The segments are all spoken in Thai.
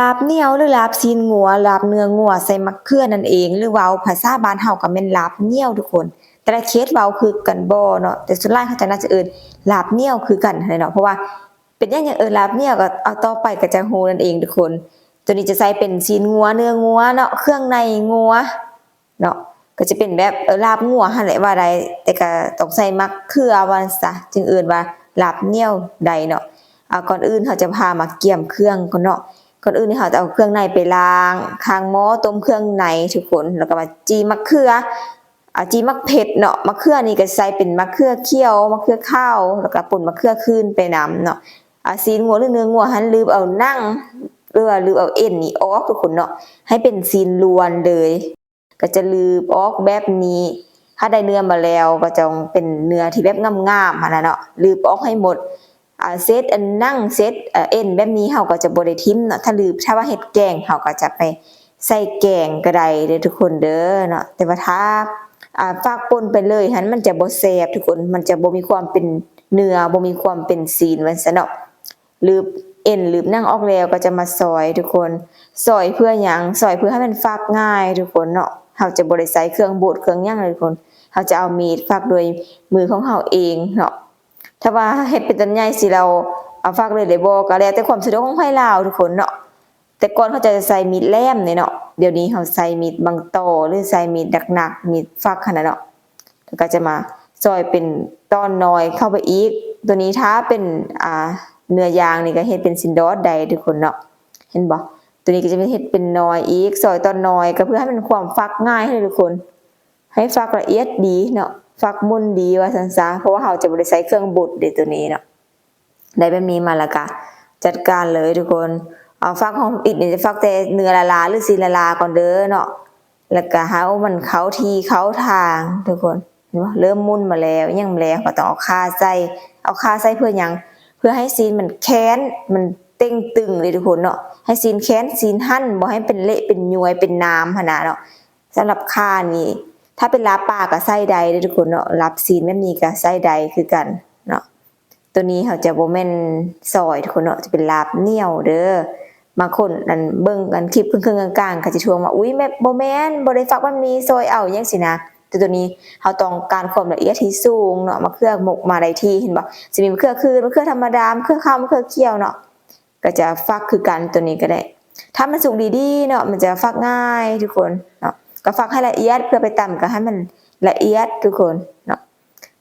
ลาบเหนียวหรือลาบซีนงัวลาบเนื้องัวใส่มะเขือนั่นเองหรือเว้าภาษาบ้านเฮาก็แม่นลาบเหนียวทุกคนแต่ละเขตเว้าคือกันบ่เนาะแต่ส่วนหลายเขาจะน่าจะเอิ้นลาบเหนียวคือกันหั้นแหละเนาะเพราะว่าเป็นหยังจังเอิ้นลาบเหนียวก็เอาต่อไปก็จะรู้นั่นเองทุกคนตัวนี้จะใส่เป็นซีนงัวเนื้องัวเนาะเครื่องในงัวเนาะก็จะเป็นแบบลาบงัวหั่นแหละว่าได้แต่ก็ต้องใส่มะเขือว่าซะจึงเอิ้นว่าลาบเหนียวใดเนาะก่อนอื่นเขาจะพามาเกี่ยมเครื่องก่อนเนาะ ก่อนอื่นนี่เราจะเอาเครื่องในไปล้างคางหม้อต้มเครื่องในทุกคนแล้วก็มาจีมะเขือจีมะเผ็ดเนาะมะเขือนี่ก็ใส่เป็นมะเขือเขียวมะเขือขาวแล้วก็ป่นมะเขือคืนไปนํเนาะซีนงัวหรือเนื้องัวหันลืมเอานั่งหรือว่าลืมเอาเอ็นนี่ออกทุกคนเนาะให้เป็นซีนล้วนเลยก็จะลืมออกแบบนี้ถ้าได้เนื้อมาแล้วก็จะเป็นเนื้อที่แบบงามๆหั่นน่ะเนาะลืมออกให้หมด เซตอันนั่งเซตเอ็นแบบนี้เฮาก็จะบ่ได้ทิ่มเนาะถ้าว่าเฮ็ดแกงเฮาก็จะไปใส่แกงก็ได้เด้อทุกคนเด้อเนาะแต่ว่าถ้าฝากป่นไปเลยหันมันจะบ่แซ่บทุกคนมันจะบ่มีความเป็นเนื้อบ่มีความเป็นซีนว่าซั่นเนาะลืบเอ็นลืบนั่งออกแล้วก็จะมาซอยทุกคนซอยเพื่อหยังซอยเพื่อให้มันฟักง่ายทุกคนเนาะเฮาจะบ่ได้ใส่เครื่องบดเครื่องหยังเลยทุกคนเฮาจะเอามีดฟักด้วยมือของเฮาเองเนาะ ถ้าว่าเฮ็ดเป็นต้นใหญ่สิเราเอาฝากเลยได้บ่ก็แล้วแต่ความสะดวกของไผลาวทุกคนเนาะแต่ก่อนเขาจะใส่มีดแหลมนี่เนาะเดี๋ยวนี้เขาใส่มีดบางตอหรือใส่มีดหนักๆมีดฟักหั่นน่ะเนาะแล้วก็จะมาซอยเป็นตอนน้อยเข้าไปอีกตัวนี้ถ้าเป็นเนื้อยางนี่ก็เฮ็ดเป็นสินดอดได้ทุกคนเนาะเห็นบ่ตัวนี้ก็จะเป็นเฮ็ดเป็นน้อยอีกซอยตอนน้อยก็เพื่อให้มันความฟักง่ายให้ทุกคนให้ฟักละเอียดดีเนาะ ฟักมุนดีว่าซั่นซะเพราะว่าเราจะบ่ได้ใช้เครื่องบดเด้ตัวนี้เนาะได้แบบนี้มาแล้วก็จัดการเลยทุกคนเอาฟักหอมอิดนี่จะฟักแต่เนื้อละลาหรือสีละลาก่อนเด้อเนาะแล้วก็หามันเข้าที่เข้าทางทุกคนเห็นบ่เริ่มมุนมาแล้วยังบ่แล้วก็ต้องเอาข่าใส่เพื่อหยังเพื่อให้ซีนมันแข็งมันเต่งตึงเลยทุกคนเนาะให้ซีนแข็งซีนหั่นบ่ให้เป็นเละเป็นย้วยเป็นน้ำหั่นน่ะเนาะสำหรับข่านี่ ถ้าเป็นลาบปลาก็ใส่ใดเด้อทุกคนเนาะลาบซีนแบบนี้ก็ใส่ใดคือกันเนาะตัวนี้เขาจะบ่แม่นซอยทุกคนเนาะจะเป็นลาบเหนียวเด้อบางคนอันเบิ่งกันคลิปครึ่งๆกลางๆก็สิทวงว่าอุ๊ยแม่บ่แม่นบ่ได้ฟักแบบนี้ซอยเอาจังซี่นะแต่ตัวนี้เขาต้องการความละเอียดที่สูงเนาะมะเขือหมกมาได้ที่เห็นบ่สิมีมะเขือคืนมะเขือธรรมดามะเขือขาวมะเขือเขียวเนาะก็จะฟักคือกันตัวนี้ก็ได้ถ้ามันสุกดีๆเนาะมันจะฟักง่ายทุกคนเนาะ ก็ฟักให้ละเอียดเพื่อไปตำก็ให้มันละเอียดทุกคนเนาะ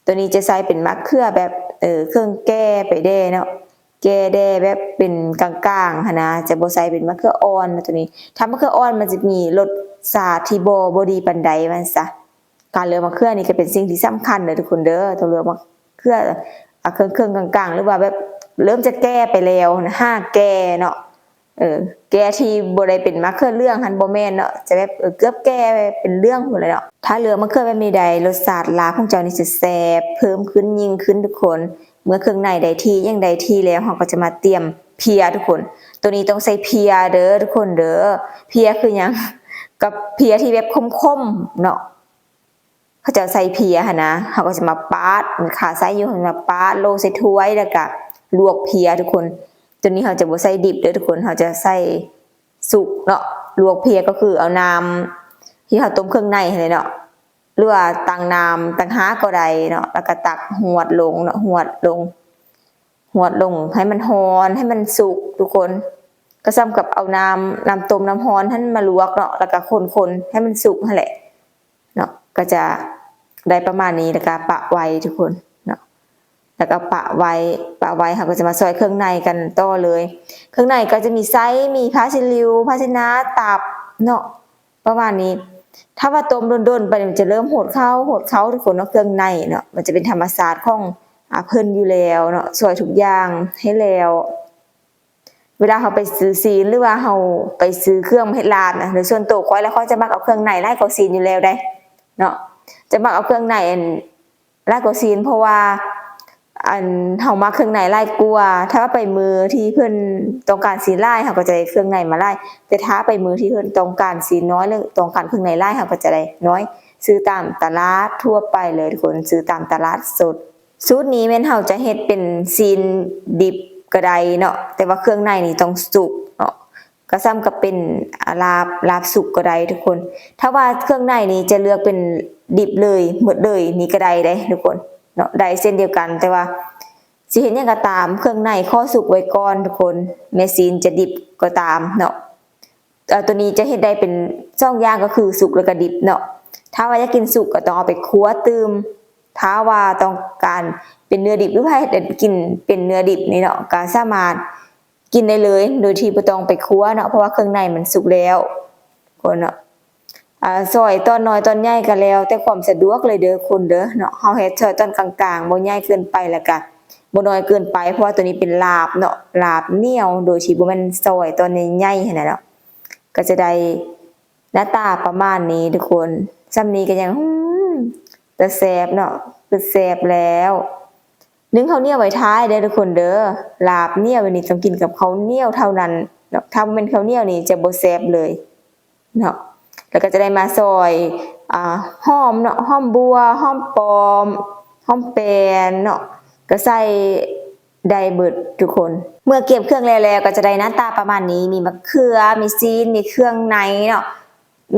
ตัวนี้จะใส่เป็นมะเขือแบบเครื่องแก้ไปแด้เนาะแก้แด้แบบเป็นกลางๆหั่นนะจะบ่ใส่เป็นมะเขืออ่อนนะตัวนี้ถ้ามะเขืออ่อนมันจะมีรสชาติที่บ่ดีปานใดว่าซะการเลือกมะเขือนี่ก็เป็นสิ่งที่สำคัญเด้อทุกคนเด้อต้องเลือกมะเขือเครื่องกลางๆหรือว่าแบบเริ่มจะแก้ไปแล้วนะห้าแก้เนาะ แก้ที่บ่ได้เป็นมะเขือเรื่องหันบ่แม่นเนาะจะแบบเกือบแก้เป็นเรื่องหมดเลยเนาะถ้าเหลือมะเขือแบบนี้ใดรสชาติลาบของเจ้านี่สิแซ่บเพิ่มขึ้นยิ่งขึ้นทุกคนเมื่อเครื่องในได้ที่ยังได้ที่แล้วเราก็จะมาเตรียมเพียทุกคนตัวนี้ต้องใส่เพียเด้อทุกคนเด้อเพียคือหยังกับเพียที่แบบคมๆเนาะเขาจะใส่เพียหั่นนะเขาก็จะมาปาดขาใส่อยู่มาปาดโลใส่ถ้วยแล้วก็ลวกเพียทุกคน ตัวนี้เราจะบ่ใส่ดิบเด้อทุกคนเราจะใส่สุกเนาะลวกเพียก็คือเอาน้ำที่เราต้มเครื่องในให้เนาะหรือว่าตังน้ำตังหาก็ได้เนาะแล้วก็ตักหวดลงเนาะหวดลงให้มันร้อนให้มันสุกทุกคนก็ซ้ำกับเอาน้ำต้มน้ำร้อนให้มันมาลวกเนาะแล้วก็คนๆให้มันสุกนั่นแหละเนาะก็จะได้ประมาณนี้แล้วก็ปะไว้ทุกคนแล้วก็ปะไว้ค่ะก็จะมาซอยเครื่องในกันต่อเลยเครื่องในก็จะมีไส้มีผ้าซิลิวภาชนะตับเนาะประมาณนี้ถ้าว่าต้มโดนๆไปมันจะเริ่มโหดเข้าทุกคนเนาะเครื่องในเนาะมันจะเป็นธรรมชาติของเพิ่นอยู่แล้วเนาะซอยทุกอย่างให้แล้วเวลาเราไปซื้อซีนหรือว่าเราไปซื้อเครื่องเฮ็ดลาบนะหรือส่วนตัวก้อยแล้วเขาจะมักเอาเครื่องในไล่กว่าซีนอยู่แล้วได้เนาะจะมักเอาเครื่องในไล่กว่าซีนเพราะว่าเฮามาเครื่องในไล่กลัวถ้าไปมือที่เพิ่นต้องการสีไล่เฮาก็จะได้เครื่องในมาไล่แต่ถ้าไปมือที่เพิ่นต้องการสีน้อยหรือต้องการเครื่องในไล่เฮาก็จะได้น้อยซื้อตามตลาดทั่วไปเลยทุกคนซื้อตามตลาดสดสูตรนี้แม่นเฮาจะเฮ็ดเป็นซีนดิบก็ได้เนาะแต่ว่าเครื่องในนี่ต้องสุกเนาะ ก็ซ้ำกับเป็นลาบสุกก็ได้ทุกคนถ้าว่าเครื่องในนี่จะเลือกเป็นดิบเลยหมดเลยนี่ก็ได้เด้ทุกคนเนาะได้เส้นเดียวกันแต่ว่าสิเห็นหยังก็ตามเครื่องในข้อสุกไว้ก่อนทุกคนแม่ซีนจะดิบก็ตามเนาะตัวนี้จะเฮ็ดได้เป็น2อย่างก็คือสุกแล้วก็ดิบเนาะถ้าว่าอยากกินสุกก็ต้องเอาไปคั่วตื่มถ้าว่าต้องการเป็นเนื้อดิบหรือว่าให้กินเป็นเนื้อดิบนี่เนาะก็สามารถกินได้เลยโดยที่บ่ต้องไปคั่วเนาะเพราะว่าเครื่องในมันสุกแล้วคนเนาะซอยตอนน้อยตอนใหญ่ก็แล้วแต่ความสะดวกเลยเด้อคนเด้อเนาะเฮาเฮ็ดซอยตอนกลางๆบ่ใหญ่เกินไปแล้วก็บ่น้อยเกินไปเพราะว่าตัวนี้เป็นลาบเนาะลาบเหนียวโดยที่บ่แม่นซอยตอนใหญ่ๆหั่นน่ะเนาะก็จะได้หน้าตาประมาณนี้ทุกคนซ้ำนี้ก็ยังแต่แซ่บเนาะคือแซ่บแล้วนึ่งข้าวเหนียวไว้ท้ายเด้อทุกคนเด้อลาบเหนียวนี่ต้องกินกับข้าวเหนียวเท่านั้นเนาะถ้าบ่แม่นข้าวเหนียวนี่จะบ่แซ่บเลยเนาะแล้วก็จะได้มาซอยหอมเนาะหอมบัวหอมปลอมหอมแปนเนาะก็ใส่ได้เบิดทุกคนเมื่อเก็บเครื่องแล้วก็จะได้หน้าตาประมาณนี้มีมะเขือมีซีนมีเครื่องในเนาะ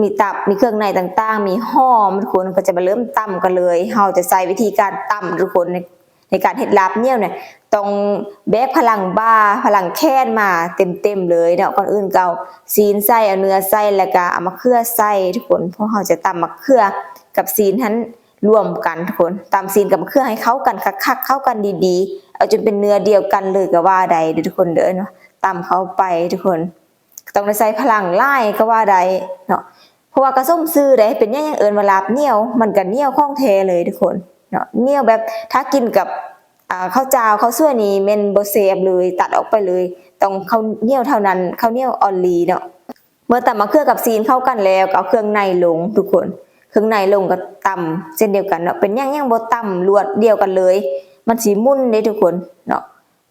มีตับมีเครื่องในต่างๆมีหอมทุกคนก็จะมาเริ่มตำกันเลยเฮาจะใส่วิธีการตำทุกคนในการเฮ็ดลาบเหนียวเนี่ยต้องแบกพลังบ้าพลังแค้นมาเต็มๆเลยเนาะก่อนอื่นก็เอาซีนใส่เอาเนื้อใส่แล้วก็เอามะเขือใส่ทุกคนเพราะเฮาจะตำมะเขือกับซีนนั้นรวมกันทุกคนตำซีนกับมะเขือให้เข้ากันคักๆเข้ากันดีๆเอาจนเป็นเนื้อเดียวกันเลยก็ว่าได้ทุกคนเด้อเนาะตำเข้าไปทุกคนต้องได้ใส่พลังหลายก็ว่าได้เนาะเพราะว่ากระส้มซื้อได้เป็นอย่างเอิ้นว่าลาบเหนียวมันก็เหนียวของแท้เลยทุกคนเนาะเหนียวแบบถ้ากินกับข้าวเจ้าข้าวซั่วนี่แม่นบ่แซ่บเลยตัดออกไปเลยต้องข้าวเหนียวเท่านั้นข้าวเหนียวออนลีเนาะเมื่อตำมะเขือกับซีนเข้ากันแล้วก็เอาเครื่องในลงทุกคนเครื่องในลงก็ตำเส้นเดียวกันเนาะเป็นอย่างบ่ตำรวดเดียวกันเลยมันสิมุนเด้ทุกคนเนาะ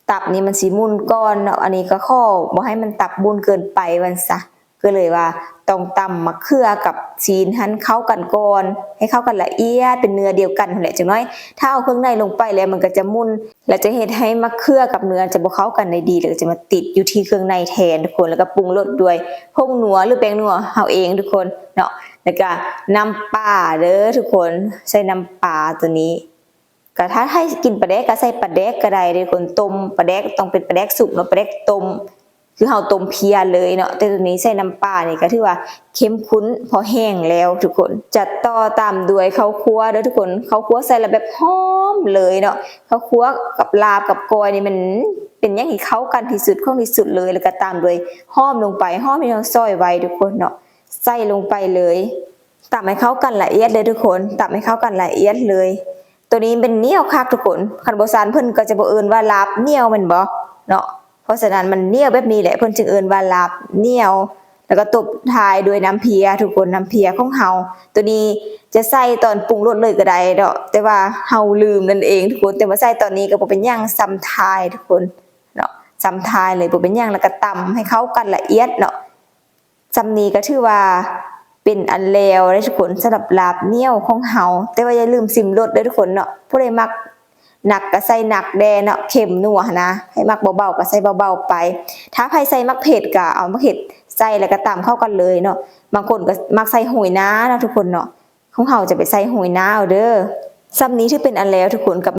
ตับนี่มันสิมุนก่อนเนาะอันนี้ก็ข้อบ่ให้มันตับมุนเกินไปวันซะก็เลยว่าต้องตำมะเขือกับซีนหั่นเข้ากันก่อนให้เข้ากันละเอียดเป็นเนื้อเดียวกันนั่นแหละจังน้อยถ้าเอาเครื่องในลงไปแล้วมันก็จะมุนแล้วจะเฮ็ดให้มะเขือกับเนื้อจะบ่เข้ากันได้ดีแล้วก็จะมาติดอยู่ที่เครื่องในแทนทุกคนแล้วก็ปรุงรสด้วยผงนัวหรือแป้งนัวเฮาเองทุกคนเนาะแล้วก็น้ำปลาเด้อทุกคนใส่น้ำปลาตัวนี้ก็ถ้าให้กินปลาแดกก็ใส่ปลาแดกก็ได้ทุกคนต้มปลาแดกต้องเป็นปลาแดกสุกเนาะปลาแดกต้มคือเฮาต้มเพียเลยเนาะแต่ตัวนี้ใส่น้ำปลานี่ก็ถือว่าเข้มข้นพอแห้งแล้วทุกคนจัดต่อตามด้วยข้าวคั่วเด้อทุกคนข้าวคั่วใส่แล้วแบบหอมเลยเนาะข้าวคั่วกับลาบกับกอยนี่มันเป็นอย่างที่เข้ากันที่สุดของที่สุดเลยแล้วก็ตามด้วยหอมลงไปหอมที่เราซอยไว้ทุกคนเนาะใส่ลงไปเลยตำให้เข้ากันละเอียดเลยทุกคนตำให้เข้ากันละเอียดเลยตัวนี้เป็นเหนียวคักทุกคนคันโบราณเพิ่นก็จะบ่เอิ้นว่าลาบเหนียวแม่นบ่เนาะเพราะฉะนั้นมันเหนียวแบบนี้แหละเพิ่นจึงเอิ้นว่าลาบเหนียวแล้วก็ตบท้ายด้วยน้ำเพียทุกคนน้ำเพียของเฮาตัวนี้จะใส่ตอนปรุงรสเลยก็ได้เนาะแต่ว่าเฮาลืมนั่นเองทุกคนแต่ว่าใส่ตอนนี้ก็บ่เป็นหยังซ้ำท้ายทุกคนเนาะซ้ำท้ายเลยบ่เป็นหยังแล้วก็ตำให้เข้ากันละเอียดเนาะซ้ำนี้ก็ถือว่าเป็นอันแล้วเด้อทุกคนสำหรับลาบเหนียวของเฮาแต่ว่าอย่าลืมชิมรสเด้อทุกคนเนาะผู้ใดมักหนักก็ใส่หนักแดเนาะเค็มนัวนะให้มักเบาๆก็ใส่เบาๆไปถ้าใครใส่มักเผ็ดก็เอามะเขือใส่แล้วก็ตำเข้ากันเลยเนาะบางคนก็มักใส่โหยน้าเนาะทุกคนเนาะของเฮาจะไปใส่โหยน้าเอาเด้อซ้ำนี้ที่เป็นอันแล้วทุกคนกับ